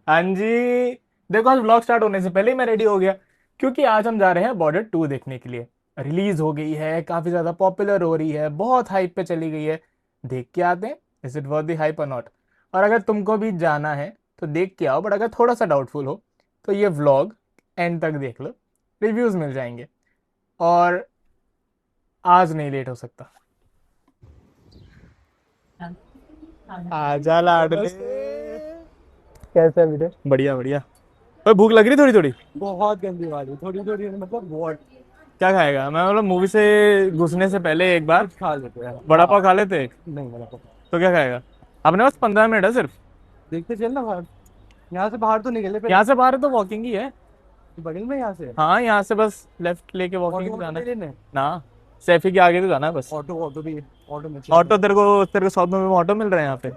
हाँ जी। देखो आज व्लॉग स्टार्ट होने से पहले ही मैं रेडी हो गया, क्योंकि आज हम जा रहे हैं बॉर्डर 2 देखने के लिए। रिलीज हो गई है, काफी ज्यादा पॉपुलर हो रही है, बहुत हाइप पे चली गई है। देख के आते हैं, is it worth the hype और नॉट। और अगर तुमको भी जाना है तो देख के आओ, बट अगर थोड़ा सा डाउटफुल हो तो ये व्लॉग एंड तक देख लो, रिव्यूज मिल जाएंगे। और आज नहीं लेट हो सकता। आजा लाडले। कैसा है बेटे? बढ़िया बढ़िया। ओए भूख लग रही थोड़ी थोड़ी। बहुत गंदी वाली, थोड़ी थोड़ी मतलब बहुत। क्या खाएगा? मैं मतलब मूवी से घुसने से पहले एक बार कुछ खा लेते हैं। बड़ा पाव खा लेते। नहीं वाला को तो क्या खाएगा? अपने पास 15 मिनट है सिर्फ। देखते चल ना बाहर। यहाँ से बाहर तो निकले पहले। यहाँ से बाहर है तो वॉकिंग ही है। बगल में यहाँ से। हाँ यहाँ से बस लेफ्ट लेके वॉकिंग ऑटो जाना नहीं है लेने। ना। सैफी के आगे तो जाना है बस। ऑटो ऑटो भी। ऑटो में ऑटो तेरे को साउथ में ऑटो मिल रहा है यहाँ पे।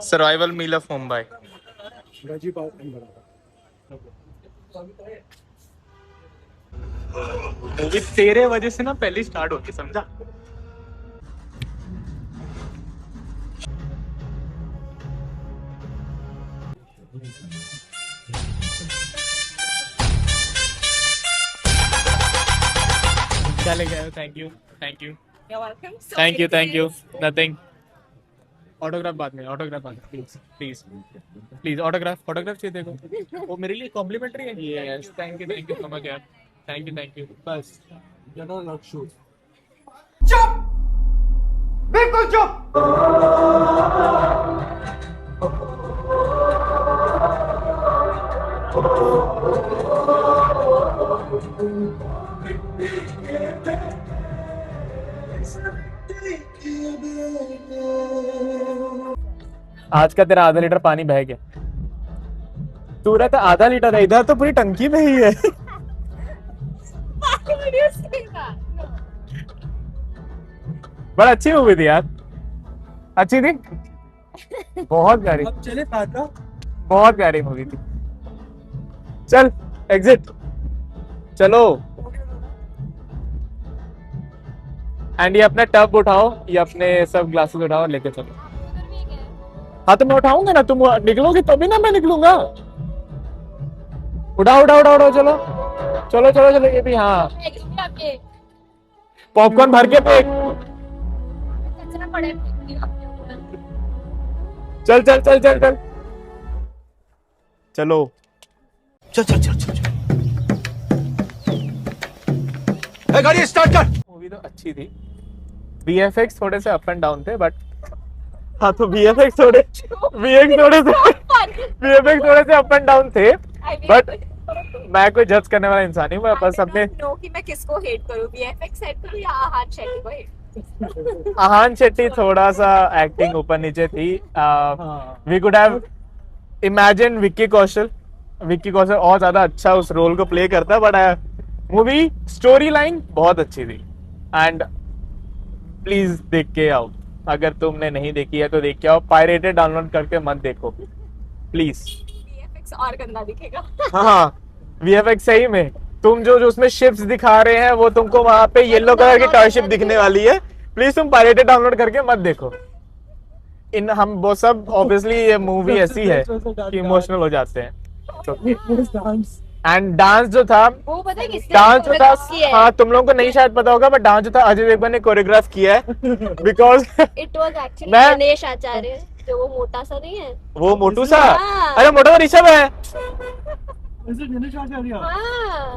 Survival meal of Mumbai. Veggie pav movie तेरे वजह से ना पहले स्टार्ट होती, समझा? क्या लेके आए? Thank you thank you You're welcome. So thank you nothing. Autograph बाद में, ऑटोग्राफ बाद में, प्लीज प्लीज प्लीज। ऑटोग्राफ चाहिए देखो, वो मेरे लिए कॉम्प्लीमेंट्री है। Yes thank you so much यार। थैंक यू बस। ज्यादा लग शूट। चुप, बिल्कुल चुप। आज का तेरा आधा लीटर पानी बह गया। तू रहता आधा लीटर है, इधर तो पूरी टंकी में ही है। why would you say that? No. बड़ा अच्छी मूवी थी यार। अच्छी थी, बहुत प्यारी, अब चले पाता। बहुत प्यारी मूवी थी। चल एग्जिट, चलो। एंड ये अपना टब उठाओ, ये अपने सब ग्लासेस उठाओ, लेके चलो। हाँ तो मैं उठाऊंगा ना, तुम निकलोगे तभी ना मैं निकलूंगा। उठाओ उठाओ उठाओ उठाओ, चलो चलो चलो चलो। ये भी हाँ, Actually, आपके पॉपकॉर्न भर के फेंक। कचरा पड़े आपके ऊपर। चल चल चल चल चल चलो। चल चल चल चल चल। ए, गाड़ी स्टार्ट कर। मूवी तो अच्छी थी। VFX थोड़े से अप एंड डाउन थे, बट हाँ तो VFX थोड़े अप एंड डाउन थे, बट मैं कोई जज करने वाला इंसान नहीं हूँ। मैं बस अपने नो कि मैं किसको हेट करूं, VFX हेट करूं या आहान शेट्टी को हेट। आहान शेट्टी थोड़ा सा एक्टिंग ऊपर नीचे थी। We could have imagine Vicky Kaushal और ज्यादा अच्छा उस रोल को प्ले करता, बट मूवी स्टोरी लाइन बहुत अच्छी थी। एंड प्लीज देख के आओ, अगर तुमने नहीं देखी है तो देख के आओ। पायरेटेड डाउनलोड करके मत देखो प्लीज। VFX और गंदा दिखेगा। हाँ VFX सही में, तुम जो जो उसमें शिप्स दिखा रहे हैं वो तुमको वहां पे येलो कलर की टॉय शिप दिखने वाली है। प्लीज तुम पायरेटेड डाउनलोड करके मत देखो। इन हम वो सब ऑब्वियसली ये मूवी ऐसी है कि इमोशनल हो जाते हैं। एंड डांस जो था, वो पता है किसने डांस जो था, choreograph किया है? हाँ तुम लोगों को नहीं शायद पता होगा, बट डांस जो था अजय देवगन ने कोरियोग्राफ किया है। बिकॉज It was actually मैं- गणेश आचार्य, जो वो मोटा सा नहीं है। वो मोटू सा, हाँ। अरे मोटा तो ऋषभ है। हाँ,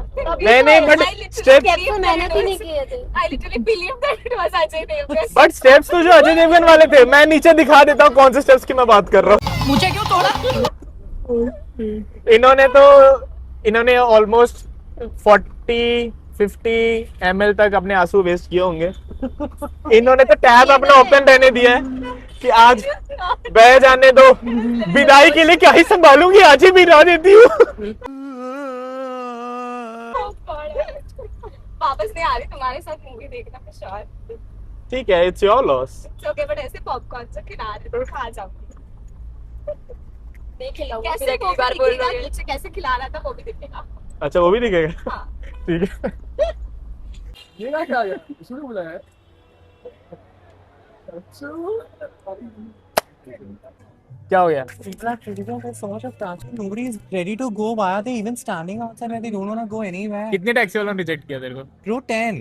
तभी नहीं, तो नहीं, but I literally steps- believed that मेहनत ही it नहीं was- किए थे। I literally believed that it was Ajay Devgan. But steps तो जो अजय देवगन वाले थे, मैं नीचे दिखा देता हूँ कौन से स्टेप्स की मैं बात कर रहा हूँ। मुझे क्यों तोड़ा? इन्होंने ऑलमोस्ट 40-50 ml तक अपने आंसू वेस्ट किए होंगे। इन्होंने तो टैब अपना ओपन रहने दिया है कि आज बह जाने दो, विदाई के लिए क्या ही संभालूंगी, आज ही बिना देती हूँ। वापस नहीं आ रही तुम्हारे साथ मूवी देखना for sure. ठीक है, it's your loss. It's okay, but ऐसे पॉपकॉर्न से खिला रहे तो खा जाऊंगी। नहीं खिलाऊंगा, कैसे फिर अगली बार बोल दिखेगा, रही नीचे कैसे खिलाना था वो भी दिखेगा। अच्छा वो भी दिखेगा, हाँ। ठीक है। ये ना क्या है? इसने बुलाया है। अच्छा। क्या हो गया? People are critical. There's so much of transport. Nobody is ready to go. Why are they even standing outside when they don't want to go anywhere? कितने टैक्सी वालों ने रिजेक्ट किया तेरे को? Bro, 10.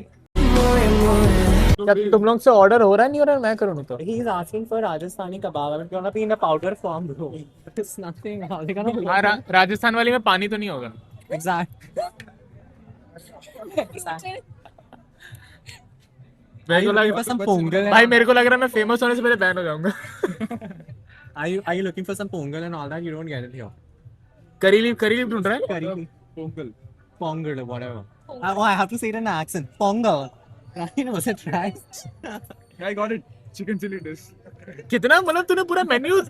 क्या तुम लोग से ऑर्डर हो रहा है नहीं हो रहा है? मैं करूँ तो He's asking for Rajasthani kebab. It's gonna be in a powder form, bro. It's nothing. How they gonna? हाँ, राजस्थान वाली में पानी तो नहीं होगा? Exact. मेरे को looking for some pongal? भाई मेरे को लग रहा है मैं फेमस होने से पहले बैन हो जाऊंगा। Are you looking for some pongal and all that? You don't get it here. करी लीव ढूंढ रहा है? Curry. Pongal. Pongal or whatever. Oh, I have to say it in an accent. Pongal. I know, was it right? I got it. Chicken chili dish. कितना मतलब तूने पूरा menu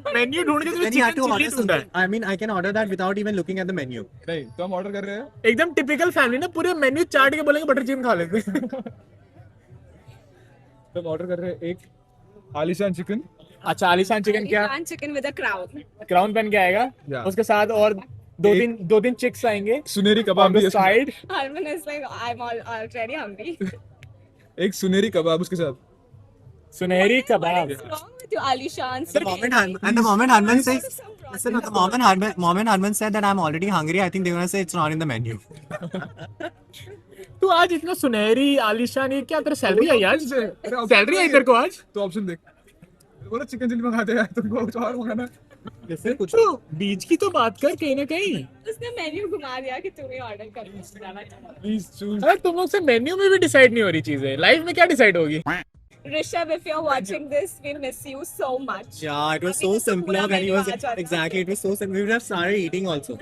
ढूंढ के Then you have to chicken order chilli ढूंढा है। something. I mean, I can order that without even looking at the menu. नहीं तो हम ऑर्डर कर रहे हैं एकदम टिपिकल फैमिली ना, पूरे मेन्यू चाट के बोलेंगे बटर चिकन खा लेते हैं। तो हम ऑर्डर कर रहे हैं एक आलिशान चिकन अच्छा, आलिशान चिकन क्या? Chicken with a crown. Crown पहन के आएगा, Yeah. उसके साथ और दो तीन चिक्स आएंगे सुनेरी कबाब भी है side. Harman is like, I'm already hungry. एक सुनेरी कबाब उसके साथ सुनहरी कबाब। What's wrong with you, Alishan? The moment Harman says, listen, the moment Harman said that I'm already hungry, I think they're gonna say it's not in the menu. तू आज इतना सुनहरी आलिशान, ये क्या तेरा सैलरी आई आज? सैलरी आई तेरे को आज? तो ऑप्शन देख बोला चिकन चिली मंगाते हैं तुमको कुछ और मंगाना जैसे कुछ तो बीच की तो बात कर कहीं ना कहीं। उसने मेन्यू घुमा दिया कि तुम्हें ऑर्डर करना। प्लीज चूज अरे तुम लोग से मेन्यू में भी डिसाइड नहीं हो रही चीजें, लाइफ में क्या डिसाइड होगी? Rishabh, if you're watching this, we miss you so much. Yeah, it was so simpler when he was exactly. It was so simple. We would have started eating also.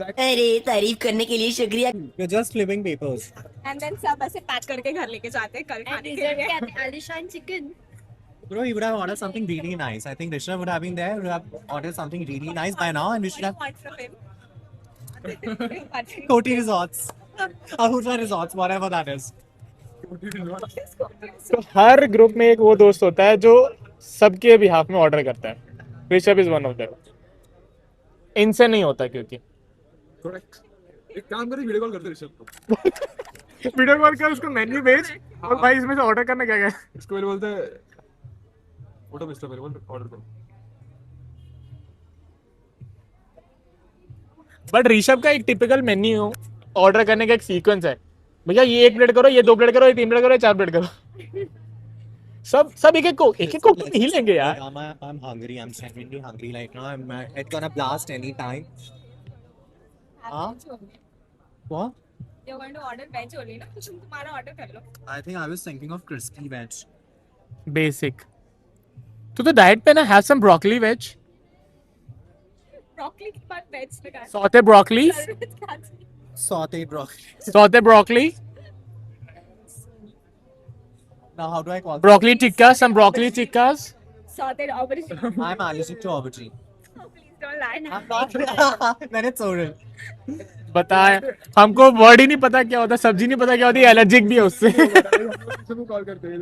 अरे तारीफ करने के लिए शुक्रिया। You're just flipping papers. And then सब ऐसे pack करके घर लेके जाते हैं कल खाने के लिए। आलिशान chicken. Bro, he would have ordered something really nice. I think Rishabh would have been there. Would have ordered something really nice by now, and we should have Want from him? Koti Resorts, Ahuja Resorts, whatever that is. तो हर group में एक वो दोस्त होता है जो सबके behalf में ऑर्डर करता है। Rishabh is one of them. इनसे नहीं होता क्योंकि करेक्ट। एक काम करें वीडियो कॉल करते ऋषभ को वीडियो कॉल कर, उसको मेन्यू भेज और भाई इसमें से ऑर्डर करना क्या है। इसको मेरे बोलते हैं फोटो भेजता मेरे बोल ऑर्डर करो। बट ऋषभ का एक टिपिकल मेन्यू ऑर्डर करने का एक सीक्वेंस है, भैया ये 1 प्लेट करो, ये 2 प्लेट करो, ये 3 प्लेट करो, ये 4 प्लेट करो। सब एक एक को ही लेंगे यार। I'm hungry. I'm genuinely hungry right now. It's gonna blast any time. Huh? What? You're going to order veg only ना? कुछ तुम्हारा ऑर्डर कर लो। I think I was thinking of crispy veg. Basic. तू तो डाइट पे ना, have some broccoli veg. Broccoli के बाद वेज लगा। Saute broccoli, Sauteed broccoli. Saute broccoli, Now how do I call broccoli tikka, some broccoli tikkas. Sauteed aubergine. I'm allergic to aubergine. Please don't lie now. I'm not. Then it's oral. बताए, हमको word ही नहीं पता क्या होता, सब्जी नहीं पता क्या होती, एलर्जिक भी है उससे। सबको कॉल करते हैं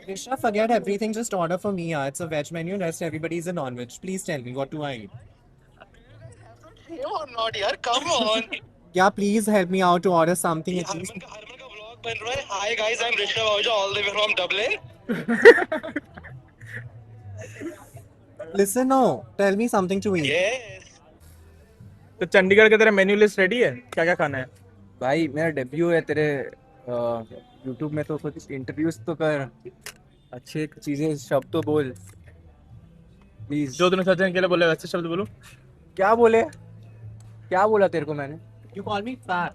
Rishabh, forget everything. Just order for me. Yeah, it's a veg menu. Rest everybody's a non-veg. Please tell me what do I eat? Or not यार, come on. Yeah, please help me out to order something. At least. Harman का vlog बन रहा है। Hi guys, I'm Rishabh Ahuja all the way from Dublin. Listen, no. Tell me something to eat. Yes. तो चंडीगढ़ का तेरा menu list ready है? क्या क्या खाना है? भाई मेरा डेब्यू है तेरे यूट्यूब में, तो कुछ इंटरव्यूज तो कर, अच्छे चीजें शब्द तो बोल प्लीज। जो तूने सचिन के लिए बोले वैसे शब्द बोलो। क्या बोले? क्या बोला तेरे को मैंने? You call me fat.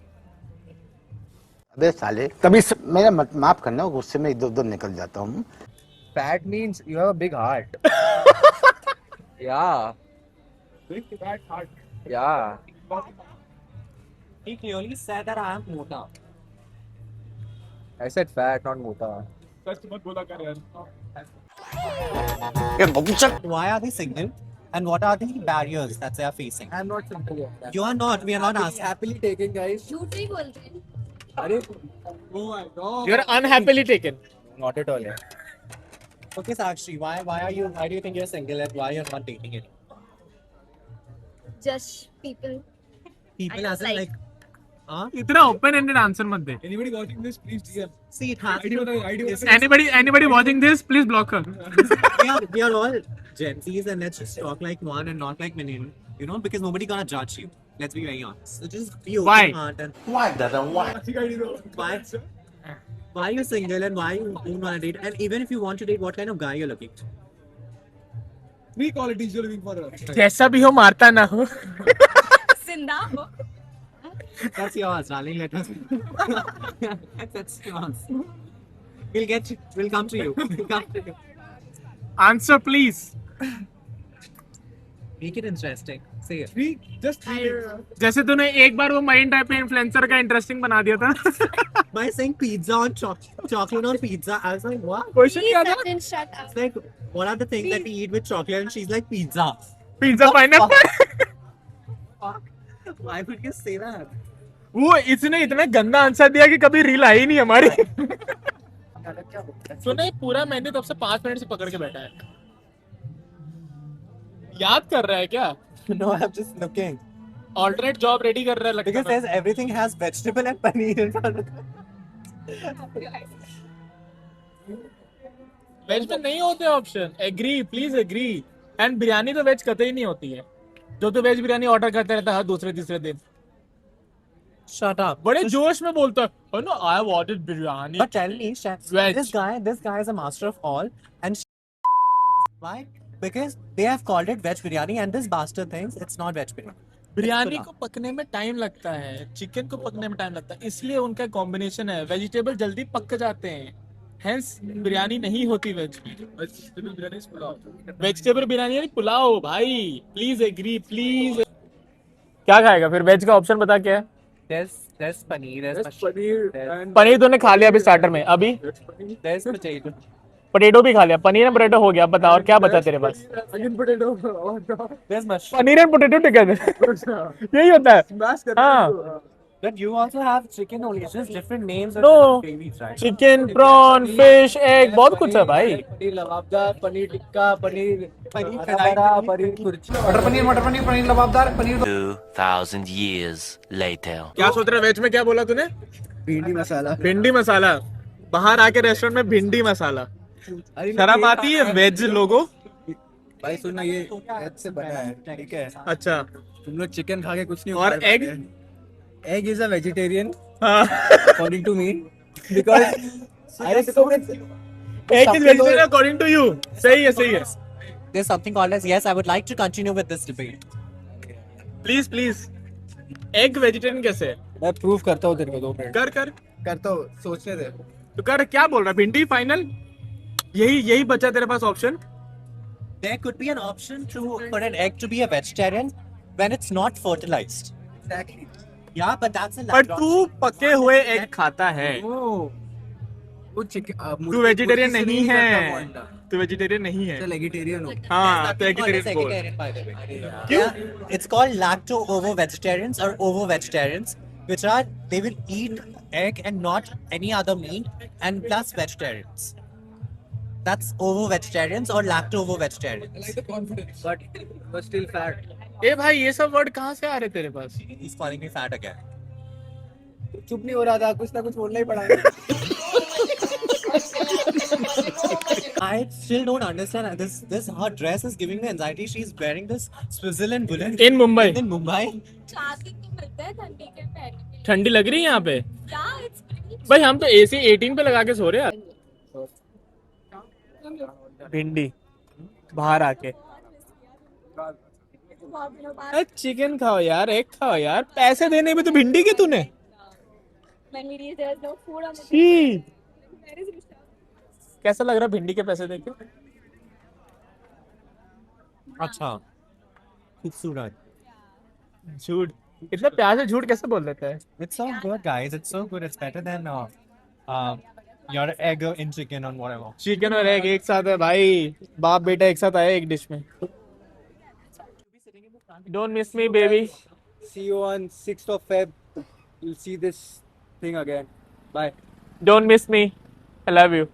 अबे साले कभी मेरा माफ करना, गुस्से में इधर उधर निकल जाता हूँ। Fat means you have a big heart. या या He clearly said that I am mota. I said fat, not मोटा। सच मत बोला कर यार। Why are they single? And what are the barriers that they are facing? I'm not simple यार। You are not. We are not asking. Happily taken guys। झूठ ही बोल रहे हैं। अरे Oh my god. You are unhappily taken. not at all यार। Okay, Sakshi, why do you think you're single and why you're not dating it? Just people. People I as in don't like इतना open ended answer मत दे. Anybody watching this, please DM. See, it has ID बताओ, ID बताओ. Anybody watching this, please block her. we are all Gen Zs and let's just talk like one and not like many, you know, because nobody gonna judge you. Let's be very honest. So just be open Why? heart and Classic ID though. why are you single and why you don't wanna date? And even if you want to date, what kind of guy you're looking for? 3 qualities you're looking for. जैसा भी हो मारता ना हो. जिंदा हो. That's yours, darling. Let us. That's yours. We'll get you. We'll come to you. We'll come to you. Answer please. Make it interesting. Say it. 3, just 3. जैसे तूने एक बार वो माइन टाइप पे इन्फ्लुएंसर का इंटरेस्टिंग बना दिया था. By saying pizza on chocolate on pizza, I was like, what? Question क्या था? Then shut up. It's like, what are the things that we eat with chocolate? And she's like, pizza. Pizza pineapple. Why would you say that? वो इसने इतना गंदा answer दिया कि कभी reel आई नहीं हमारी. सुने पूरा मैंने तब से 5 मिनट से पकड़ के बैठा है. याद कर रहा है क्या? No, I'm just looking. Alternate job ready कर रहा है लगता Because है. there's everything has vegetable and paneer in front of it. Veg में नहीं होते option. Agree please agree. And biryani तो वेज कतई नहीं होती है. जो तो वेज बिरयानी ऑर्डर करता रहता है हर दूसरे तीसरे दिन. Shut up. बड़े जोश में बोलता है. Oh no, I have ordered biryani. But tell me, Veg. this guy is a master of all. And why? Because they have called it veg biryani, and this bastard thinks it's not veg biryani. Biryani को पकने में time लगता है. Chicken को पकने में time लगता है. इसलिए उनका कॉम्बिनेशन है. वेजिटेबल जल्दी पक जाते हैं. हेंस बिरयानी नहीं होती वेज में. Vegetable biryani is pulao. Vegetable biryani नहीं पुलाव भाई. Please agree please. क्या खाएगा फिर? वेज का ऑप्शन बता क्या है? There's paneer, There's paneer and paneer तूने खा लिया अभी स्टार्टर में. अभी there's potato. पोटेटो भी खा लिया. पनीर एंड पोटेटो हो गया. बता और क्या बचा तेरे पास? again potato. Oh no. There's mushroom. Paneer and potato together. यही होता है. Smash करते हाँ. हैं. But you also have chicken only. It's just different names of No. different gravies, right? Chicken, prawn, fish, egg, बहुत कुछ है भाई. पनीर लबाबदार, पनीर टिक्का, पनीर पनीर कढ़ाई, पनीर कुर्ची, मटर पनीर, पनीर लबाबदार, पनीर 2,000 years later. क्या सोच रहा है? वेज में क्या बोला तूने? भिंडी मसाला। भिंडी मसाला. बाहर आके रेस्टोरेंट में भिंडी मसाला. शर्म आती है वेज लोगो? भाई सुनना, ये एग से बना है, ठीक है? अच्छा. तुम लोग चिकन खा के कुछ नहीं और उखाड़ egg? पाते। Egg is a vegetarian हाँ. according to me because अरे तो Egg is vegetarian according to you. सही है सही है. There's something called as yes. I would like to continue with this debate. Please please. Egg vegetarian कैसे है? मैं प्रूव करता हूँ तेरे को 2 मिनट कर कर. करता हूँ, सोचने दे। तो कर. क्या बोल रहा है? भिंडी फाइनल. यही बचा तेरे पास option. There could be an option for an egg to be a vegetarian when it's not fertilized. Exactly. Yeah, but that's a पर तू पके हुए एग खाता है. वो चिकन तू वेजिटेरियन नहीं है. तू वेजिटेरियन नहीं है. वेजिटेरियन हो। हाँ तो वेजिटेरियन बोल. vegetarian, by the way. Yeah, it's called lacto-ovo-vegetarians or ovo-vegetarians, which are they will eat egg and not any other meat, and plus vegetarians. That's ovo-vegetarians or lacto-ovo-vegetarians. I like the confidence. But still fat. ए भाई ये सब word कहाँ से आ रहे तेरे पास? He's calling me fat again. चुप नहीं हो रहा था, कुछ ना कुछ बोलना ही पड़ा। I still don't understand this her dress is giving me anxiety. She's wearing this Switzerland woolen in Mumbai. in Mumbai. चाबी तो मिलता है ठंडी के पहनने के ठंडी लग रही है यहाँ पे. लिए. Yeah, it's pretty भाई हम तो AC 18 पे लगा के सो रहे हैं. भिंडी बाहर आके. बहुत दिनों बाद. अरे चिकन खाओ यार, एग खाओ यार. पैसे देने में तो भिंडी की तूने. When we reach, there's no food on the छी. table. Where is Rishabh? कैसा लग रहा है भिंडी के पैसे देके? अच्छा, खूबसूरत. झूठ. इतना प्यार से झूठ कैसे बोल देता है? It's so good, guys. It's so good. It's better than your egg in chicken or whatever. Chicken और एग एक साथ है भाई. बाप बेटा एक साथ आए एक डिश में. Don't miss me baby. See you on 6th of Feb. You'll see this thing again. Bye. Don't miss me. I love you.